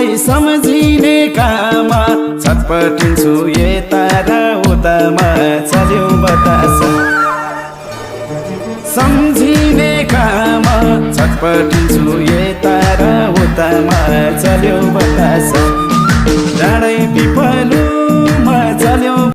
मलाई सम्झिने काम छटपटिन्छु यता र उतामा चल्यो बतास सम्झिने काम छटपटिन्छु यता र उतामा चल्यो बतास डाँडै पिपलु